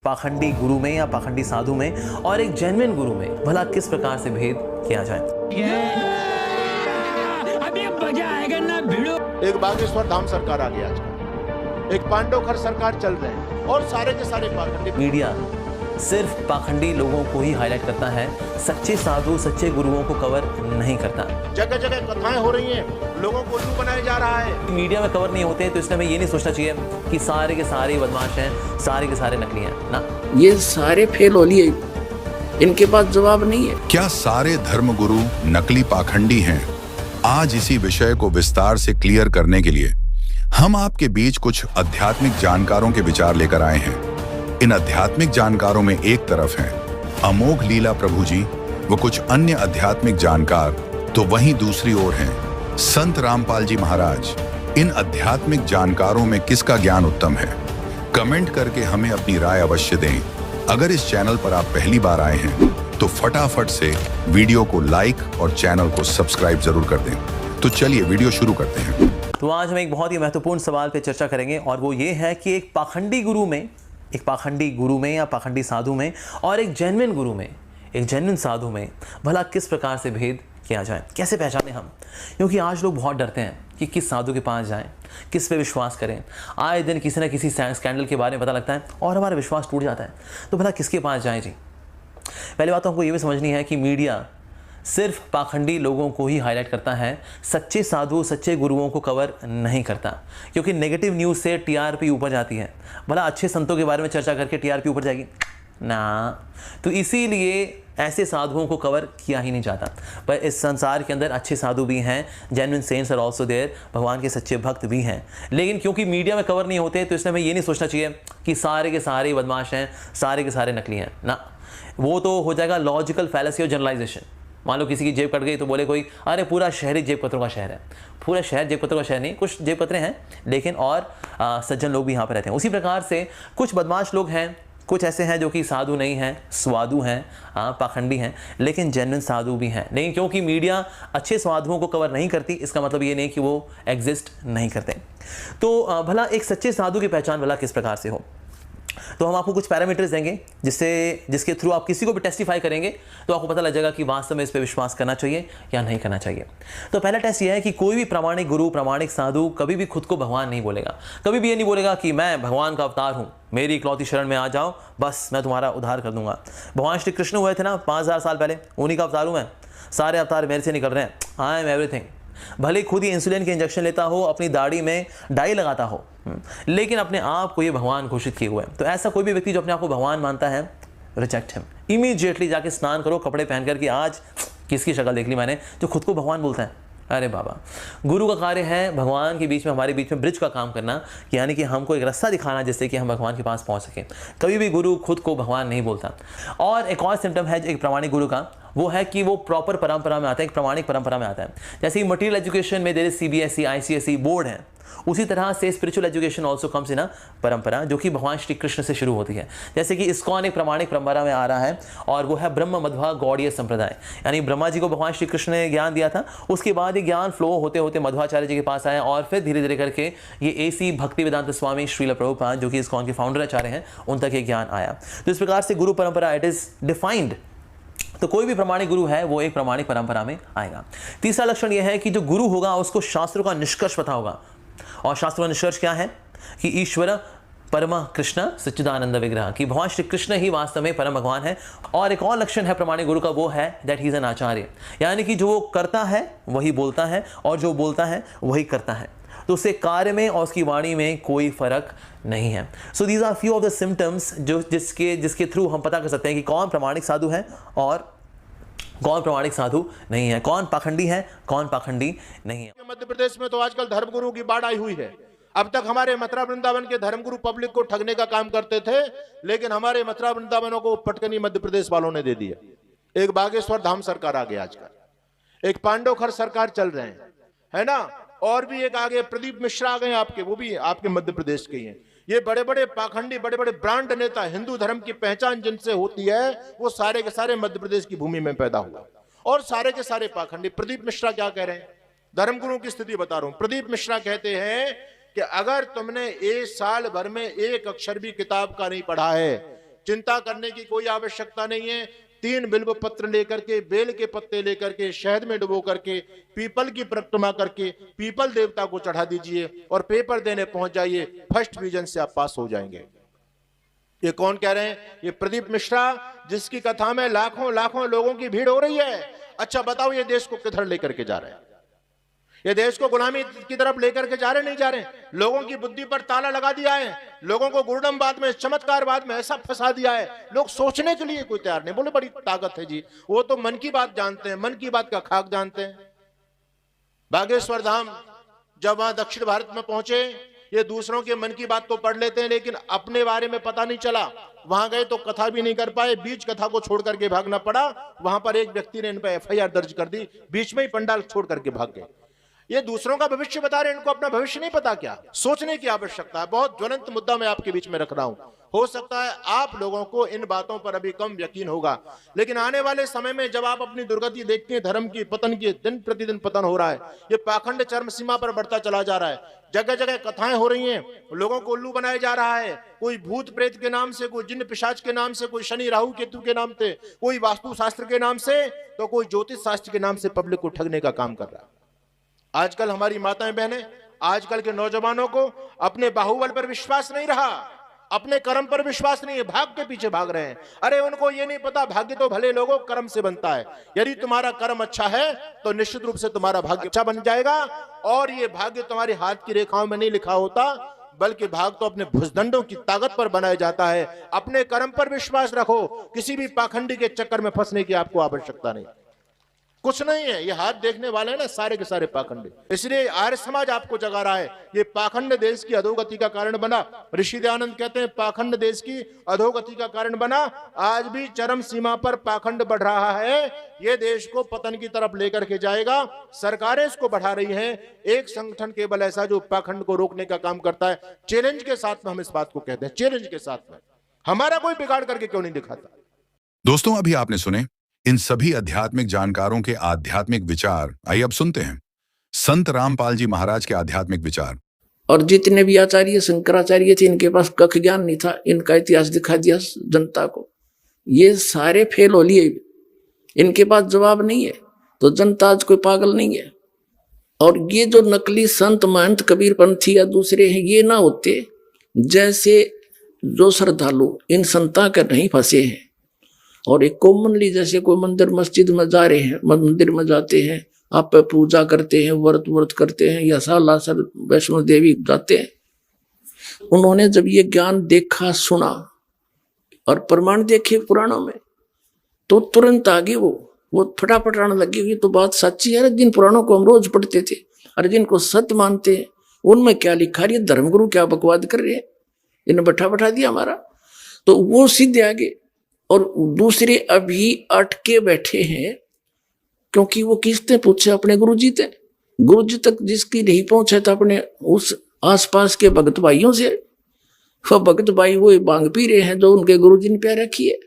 पाखंडी गुरु में या पाखंडी साधु में और एक जेन्युइन गुरु में भला किस प्रकार से भेद किया जाए। अभी मजा आएगा ना भिड़ो। एक बागेश्वर धाम सरकार आ गया आजकल, एक पांडवखर सरकार चल रहे हैं और सारे के सारे पाखंडी। मीडिया सिर्फ पाखंडी लोगों को ही हाईलाइट करता है, सच्चे साधु सच्चे गुरुओं को कवर नहीं करता। जगह जगह कथाएं हो रही हैं, लोगों को उल्लू बनाया जा रहा है। मीडिया में कवर नहीं होते तो इसलिए हमें ये नहीं सोचना चाहिए कि सारे के सारे बदमाश हैं, सारे के सारे नकली हैं ना। ये सारे फेल हो लिए, इनके पास जवाब नहीं है। क्या सारे धर्मगुरु नकली पाखंडी हैं? आज इसी विषय को विस्तार से क्लियर करने के लिए हम आपके बीच कुछ आध्यात्मिक जानकारों के विचार लेकर आए हैं। इन आध्यात्मिक जानकारों में एक तरफ हैं अमोघ लीला प्रभु जी व कुछ अन्य आध्यात्मिक जानकार, तो वहीं दूसरी ओर हैं संत रामपाल जी महाराज। इन आध्यात्मिक जानकारों में किसका ज्ञान उत्तम है? कमेंट करके हमें अपनी राय अवश्य दें। अगर इस चैनल पर आप पहली बार आए हैं तो फटाफट से वीडियो को लाइक और चैनल को सब्सक्राइब जरूर कर दें। तो चलिए वीडियो शुरू करते हैं। तो आज हम एक बहुत ही महत्वपूर्ण सवाल पे चर्चा करेंगे और वो ये है कि एक पाखंडी गुरु में या पाखंडी साधु में और एक जेन्युइन गुरु में, एक जेन्युइन साधु में भला किस प्रकार से भेद किया जाए, कैसे पहचाने हम। क्योंकि आज लोग बहुत डरते हैं कि किस साधु के पास जाएं, किस पे विश्वास करें। आए दिन किसी न किसी स्कैंडल के बारे में पता लगता है और हमारा विश्वास टूट जाता है। तो भला किसके पास जाएं जी। पहली बात तो हमको ये भी समझनी है कि मीडिया सिर्फ पाखंडी लोगों को ही हाईलाइट करता है, सच्चे साधु सच्चे गुरुओं को कवर नहीं करता। क्योंकि नेगेटिव न्यूज़ से टीआरपी ऊपर जाती है। भला अच्छे संतों के बारे में चर्चा करके टीआरपी ऊपर जाएगी ना। तो इसीलिए ऐसे साधुओं को कवर किया ही नहीं जाता। पर इस संसार के अंदर अच्छे साधु भी हैं, genuine saints are also there, भगवान के सच्चे भक्त भी हैं। लेकिन क्योंकि मीडिया में कवर नहीं होते तो इसलिए हमें ये नहीं सोचना चाहिए कि सारे के सारे बदमाश हैं, सारे के सारे नकली हैं ना। वो तो हो जाएगा लॉजिकल फैलेसी और जनरलाइजेशन। मान लो किसी की जेब कट गई तो बोले कोई, अरे पूरा शहर ही जेब कतरों का शहर है। पूरा शहर जेब कतरों का शहर नहीं, कुछ जेब कतरे हैं लेकिन और सज्जन लोग भी यहाँ पर रहते हैं। उसी प्रकार से कुछ बदमाश लोग हैं, कुछ ऐसे हैं जो कि साधु नहीं हैं, स्वादु हैं, पाखंडी हैं, लेकिन जेन्युइन साधु भी हैं। लेकिन क्योंकि मीडिया अच्छे साधुओं को कवर नहीं करती, इसका मतलब ये नहीं कि वो एग्जिस्ट नहीं करते। तो भला एक सच्चे साधु की पहचान भला किस प्रकार से हो। तो हम आपको कुछ पैरामीटर्स देंगे जिसके थ्रू आप किसी को भी टेस्टिफाई करेंगे तो आपको पता लग जाएगा कि वास्तव में इस पर विश्वास करना चाहिए या नहीं करना चाहिए। तो पहला टेस्ट यह है कि कोई भी प्रामाणिक गुरु, प्रामाणिक साधु कभी भी खुद को भगवान नहीं बोलेगा। कभी भी ये नहीं बोलेगा कि मैं भगवान का अवतार हूँ, मेरी इकलौती शरण में आ जाओ, बस मैं तुम्हारा उद्धार कर दूंगा। भगवान श्री कृष्ण हुए थे ना 5000 साल पहले, उन्हीं का अवतार हूँ मैं, सारे अवतार मेरे से निकल रहे हैं, आई एम एवरीथिंग। भले खुद ही इंसुलिन के इंजेक्शन लेता हो, अपनी दाढ़ी में डाई लगाता हो, लेकिन अपने आप को ये भगवान घोषित किए हुए हैं। तो ऐसा कोई भी व्यक्ति जो अपने आप को भगवान मानता है, रिजेक्ट हिम। इमीडिएटली जाके स्नान करो, कपड़े पहन कर कि आज किसकी शक्ल देख ली मैंने जो खुद को भगवान बोलता है। अरे बाबा, गुरु का कार्य है भगवान के बीच में, हमारे बीच में ब्रिज का काम करना, यानी कि हमको एक रास्ता दिखाना जिससे कि हम भगवान के पास पहुंच सकें। कभी भी गुरु खुद को भगवान नहीं बोलता। और एक और सिम्टम है एक प्रामाणिक गुरु का, वो है कि वो प्रॉपर परंपरा में आता है, एक प्रामाणिक परंपरा में आता है। जैसे मटेरियल एजुकेशन में there is CBSE, ICSE board है, उसी तरह से spiritual education also comes in a parampara, जो कि भगवान श्री कृष्ण से शुरू होती है। जैसे कि इस्कॉन एक प्रामाणिक परंपरा में आ रहा है और वो है ब्रह्म मध्वा गौड़ीय संप्रदाय। यानी ब्रह्मा जी को भगवान श्री कृष्ण ने ज्ञान दिया था, उसके बाद ये ज्ञान फ्लो होते होते मध्वाचार्य जी के पास आया और फिर धीरे धीरे करके ये एसी भक्ति वेदांत स्वामी श्रील प्रभुपाद, जो कि इस्कॉन के फाउंडर आचार्य हैं, उन तक ये ज्ञान आया। तो इस प्रकार से गुरु परंपरा इट इज डिफाइंड। तो कोई भी प्रामाणिक गुरु है वो एक प्रामाणिक परंपरा में आएगा। तीसरा लक्षण यह है कि जो गुरु होगा उसको शास्त्रों का निष्कर्ष पता होगा। और शास्त्रों का निष्कर्ष क्या है कि ईश्वर परम कृष्ण सच्चिदानंद विग्रह, कि भगवान श्री कृष्ण ही वास्तव में परम भगवान है। और एक और लक्षण है प्रामाणिक गुरु का, वो है दैट ही इज एन आचार्य, यानी कि जो वो करता है वही बोलता है और जो बोलता है वही करता है। तो उसके कार्य में और उसकी वाणी में कोई फर्क नहीं है। So these are few of the symptoms जो जिसके थ्रू हम पता कर सकते हैं कि कौन प्रामाणिक साधु है और कौन प्रामाणिक साधु नहीं है, कौन पाखंडी है, कौन पाखंडी नहीं है। मध्य प्रदेश में तो आजकल धर्मगुरु की बाढ़ आई हुई है। अब तक हमारे मथुरा वृंदावन के धर्मगुरु पब्लिक को ठगने का काम करते थे, लेकिन हमारे मथुरा वृंदावनों को पटकनी मध्य प्रदेश वालों ने दे दिया। एक बागेश्वर धाम सरकार आ गया आजकल, एक पांडवखर सरकार चल रहे हैं, है ना। और भी एक आगे प्रदीप मिश्रा आ गए आपके, वो भी आपके मध्य प्रदेश के ही हैं। ये बड़े बड़े पाखंडी, बड़े बड़े ब्रांड नेता, हिंदू धर्म की पहचान जिनसे होती है, वो सारे के सारे मध्य प्रदेश की भूमि में पैदा हुआ और सारे के सारे पाखंडी। प्रदीप मिश्रा क्या कह रहे हैं, धर्मगुरुओं की स्थिति बता रहा हूं। प्रदीप मिश्रा कहते हैं कि अगर तुमने एक साल भर में एक अक्षर भी किताब का नहीं पढ़ा है, चिंता करने की कोई आवश्यकता नहीं है। 3 बिल्व पत्र लेकर के, बेल के पत्ते लेकर के, शहद में डुबो करके, पीपल की परिक्रमा करके पीपल देवता को चढ़ा दीजिए और पेपर देने पहुंच जाइए। फर्स्ट डिवीजन से आप पास हो जाएंगे। ये कौन कह रहे हैं? ये प्रदीप मिश्रा, जिसकी कथा में लाखों लाखों लोगों की भीड़ हो रही है। अच्छा बताओ, ये देश को किधर लेकर के जा रहे हैं? ये देश को गुलामी की तरफ लेकर के जा रहे नहीं जा रहे? लोगों की बुद्धि पर ताला लगा दिया है, लोगों को गुरडमवाद में, चमत्कारवाद में ऐसा फंसा दिया है, लोग सोचने के लिए कोई तैयार नहीं। बोले बड़ी ताकत है जी, वो तो मन की बात जानते हैं, मन की बात का खाक जानते हैं। बागेश्वर धाम जब वहां दक्षिण भारत में पहुंचे, ये दूसरों के मन की बात तो पढ़ लेते हैं, लेकिन अपने बारे में पता नहीं चला। वहां गए तो कथा भी नहीं कर पाए, बीच कथा को छोड़ करके भागना पड़ा। वहां पर एक व्यक्ति ने इन पर FIR दर्ज कर दी, बीच में ही पंडाल छोड़ करके भाग गए। ये दूसरों का भविष्य बता रहे हैं, इनको अपना भविष्य नहीं पता क्या? सोचने की आवश्यकता है। बहुत ज्वलंत मुद्दा मैं आपके बीच में रख रहा हूं। हो सकता है आप लोगों को इन बातों पर अभी कम यकीन होगा, लेकिन आने वाले समय में जब आप अपनी दुर्गति देखते हैं, धर्म की पतन की, दिन प्रतिदिन पतन हो रहा है, ये पाखंड चरम सीमा पर बढ़ता चला जा रहा है। जगह जगह कथाएं हो रही हैं, लोगों को उल्लू बनाया जा रहा है। कोई भूत प्रेत के नाम से, कोई जिन्न पिशाच के नाम से, कोई शनि राहु केतु के नाम से, कोई वास्तु शास्त्र के नाम से, तो कोई ज्योतिष शास्त्र के नाम से पब्लिक को ठगने का काम कर रहा है। आजकल हमारी माताएं बहनें, आजकल के नौजवानों को अपने बाहुबल पर विश्वास नहीं रहा, अपने कर्म पर विश्वास नहीं है, भाग के पीछे भाग रहे हैं। अरे उनको ये नहीं पता, भाग्य तो भले लोगों कर्म से बनता है। यदि तुम्हारा कर्म अच्छा है तो निश्चित रूप से तुम्हारा भाग्य अच्छा बन जाएगा। और ये भाग्य तुम्हारे हाथ की रेखाओं में नहीं लिखा होता, बल्कि भाग तो अपने भुजदंडों की ताकत पर बनाया जाता है। अपने कर्म पर विश्वास रखो, किसी भी पाखंडी के चक्कर में फंसने की आपको आवश्यकता नहीं। कुछ नहीं है, ये हाथ देखने वाले हैं ना, सारे के सारे पाखंड। इसलिए आर्य समाज आपको जगा रहा है। ये पाखंड देश की अधोगति का कारण बना। ऋषि दयानंद कहते हैं पाखंड देश की अधोगति का कारण बना। आज भी चरम सीमा पर पाखंड बढ़ रहा है। ये देश को पतन की तरफ लेकर के जाएगा। सरकारें इसको बढ़ा रही हैं। एक संगठन केवल ऐसा जो पाखंड को रोकने का काम करता है। चैलेंज के साथ में हम इस बात को कहते हैं, चैलेंज के साथ में। हमारा कोई बिगाड़ करके क्यों नहीं दिखाता? दोस्तों, अभी आपने सुने इन सभी आध्यात्मिक जानकारों के आध्यात्मिक विचार। आइए अब सुनते हैं संत रामपाल जी महाराज के आध्यात्मिक विचार। और जितने भी आचार्य शंकराचार्य थे, इनके पास कख ज्ञान नहीं था। इनका इतिहास दिखा दिया जनता को, ये सारे फेल हो लिए। इनके पास जवाब नहीं है, तो जनता आज कोई पागल नहीं है। और ये जो नकली संत महंत कबीर पंथी या दूसरे हैं, ये ना होते, जैसे जो श्रद्धालु इन संता के नहीं फंसे हैं और एक कॉमनली जैसे कोई मंदिर मस्जिद में जा रहे हैं, मंदिर में जाते हैं, आप पूजा करते हैं, व्रत करते हैं, या सालासर वैष्णो देवी जाते हैं, उन्होंने जब ये ज्ञान देखा, सुना और प्रमाण देखे पुराणों में, तो तुरंत आगे वो फटाफट आने लगी। ये तो बात सच्ची है। जिन पुराणों को हम रोज पढ़ते थे, अरे जिनको सत्य मानते हैं, उनमें क्या लिखा रही है? धर्मगुरु क्या बकवाद कर रहे हैं? इन्हें बैठा दिया हमारा। तो वो सीधे आगे, और दूसरे अभी अटके बैठे हैं, क्योंकि वो किसने पूछे? अपने गुरुजी थे। गुरुजी तक जिसकी नहीं पहुंचे था अपने उस आसपास के भगत भाइयों से। वो भगत भाई वो बांग पी रहे हैं जो उनके गुरुजी ने प्यार रखी है।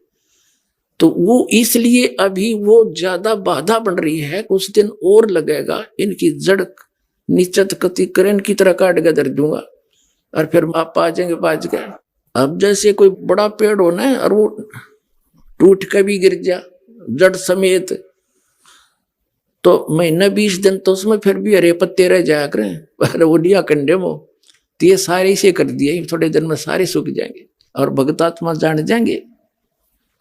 तो वो इसलिए अभी वो ज्यादा बाधा बन रही है। कुछ दिन और लगेगा, इनकी जड़ निश्चित कति करें की तरह काट के धर दूंगा, और फिर आप आ जाएंगे, बाज गए। अब जैसे कोई बड़ा पेड़ होना है और वो टूट के भी गिर जा जड़ समेत, तो महीना 20 दिन तो उसमें फिर भी हरे पत्ते रह जाया करें, पर वो लिया कंडे में। तो ये सारे से कर दिए, थोड़े दिन में सारे सूख जाएंगे और भगतात्मा जान जाएंगे।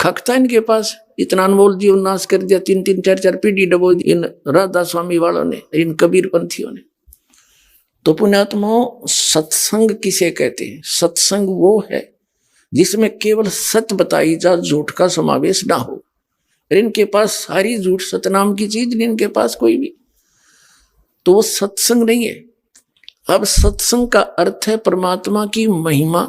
खकता इनके पास, इतना अनमोल जीवन नाश कर दिया। 3-3, 4-4 पीढ़ी डबो इन राधा स्वामी वालों ने, इन कबीर पंथियों ने। तो पुण्यात्माओं, सत्संग किसे कहते हैं? सत्संग वो है जिसमें केवल सत्य बताई जा, झूठ का समावेश ना हो। इनके पास सारी झूठ सतनाम की चीज नहीं, इनके पास कोई भी, तो वो सत्संग नहीं है। अब सत्संग का अर्थ है परमात्मा की महिमा,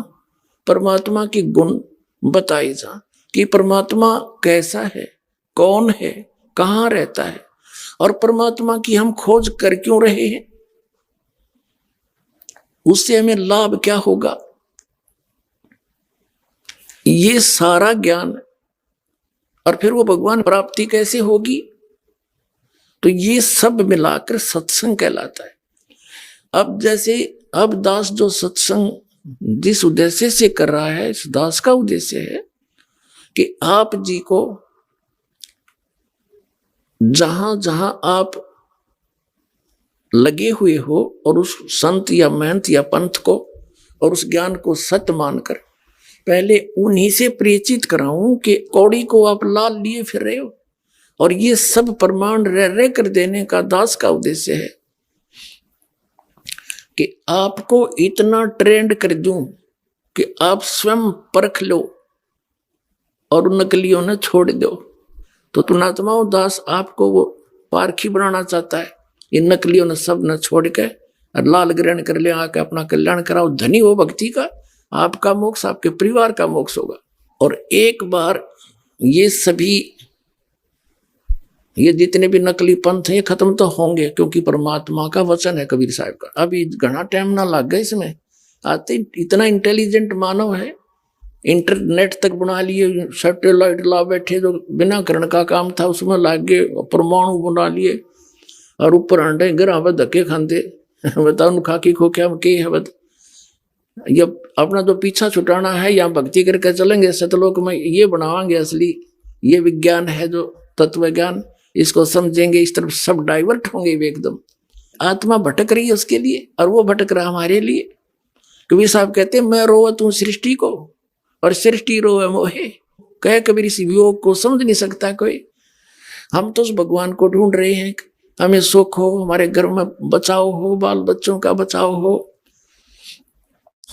परमात्मा की गुण बताई जा, कि परमात्मा कैसा है, कौन है, कहाँ रहता है, और परमात्मा की हम खोज कर क्यों रहे हैं, उससे हमें लाभ क्या होगा, ये सारा ज्ञान। और फिर वो भगवान प्राप्ति कैसे होगी, तो ये सब मिलाकर सत्संग कहलाता है। अब जैसे अब दास जो सत्संग जिस उद्देश्य से कर रहा है, इस दास का उद्देश्य है कि आप जी को जहां जहां आप लगे हुए हो और उस संत या महंत या पंथ को और उस ज्ञान को सत्य मानकर पहले उन्हीं से परिचित कराऊं कि कौड़ी को आप लाल लिए फिर रहे हो। और ये सब प्रमाण रह कर देने का दास का उद्देश्य है कि आपको इतना ट्रेंड कर दूं कि आप स्वयं परख लो और नकलियों ने छोड़ दो। तो पुणात्माओं दास आपको वो पारखी बनाना चाहता है। इन नकलियों ने सब न छोड़ के और लाल ग्रहण कर ले, आके अपना कल्याण कराओ। धनी हो भक्ति का, आपका मोक्ष आपके परिवार का मोक्ष होगा। और एक बार ये सभी ये जितने भी नकली पंथ हैं ये खत्म तो होंगे, क्योंकि परमात्मा का वचन है कबीर साहब का। अभी घना टाइम ना लग गया इसमें। आते इतना इंटेलिजेंट मानव है, इंटरनेट तक बना लिए, सैटेलाइट ला बैठे, जो बिना करण का काम था उसमें लाग गए, परमाणु बना लिए और ऊपर अंडे गिरा हुआ धक्के खाते। बताओ खाकी खो क्या के है बद। ये अपना जो पीछा छुटाना है, यहाँ भक्ति करके चलेंगे सतलोक में, ये बनावांगे असली। ये विज्ञान है जो तत्व ज्ञान, इसको समझेंगे, इस तरफ सब डाइवर्ट होंगे एकदम। आत्मा भटक रही है उसके लिए और वो भटक रहा हमारे लिए। कबीर साहब कहते हैं मैं रोवा तू सृष्टि को और सृष्टि रोवे मोहे। कह कबीर इस वियोग को समझ नहीं सकता कोई। हम तो उस भगवान को ढूंढ रहे हैं, हमें सुख हो, हमारे घर में बचाव हो, बाल बच्चों का बचाव हो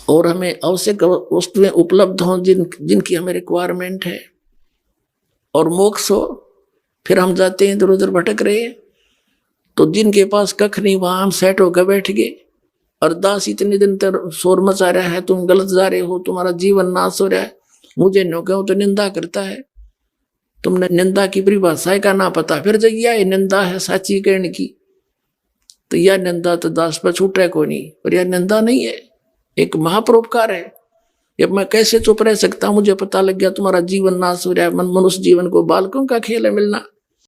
और हमें आवश्यक वस्तुएं उपलब्ध हों जिनकी हमें रिक्वायरमेंट है और मोक्ष हो। फिर हम जाते हैं इधर उधर भटक रहे हैं। तो जिनके पास कख नहीं वहां हम सेट होकर बैठ गए। और दास इतने दिन तक शोर मचा रहा है, तुम गलत जा रहे हो, तुम्हारा जीवन नाश हो रहा है। मुझे न कहो तो निंदा करता है। तुमने निंदा की परिभाषा का ना पता, फिर जब यह निंदा है साची कहने की, तो यह निंदा तो दास पर छूट है को नहीं। पर यह निंदा नहीं है, एक महापरोपकार है। अब मैं कैसे चुप रह सकता हूं? मुझे पता लग गया तुम्हारा जीवन नाश हो रहा है। मनुष्य जीवन को बालकों का खेल है मिलना।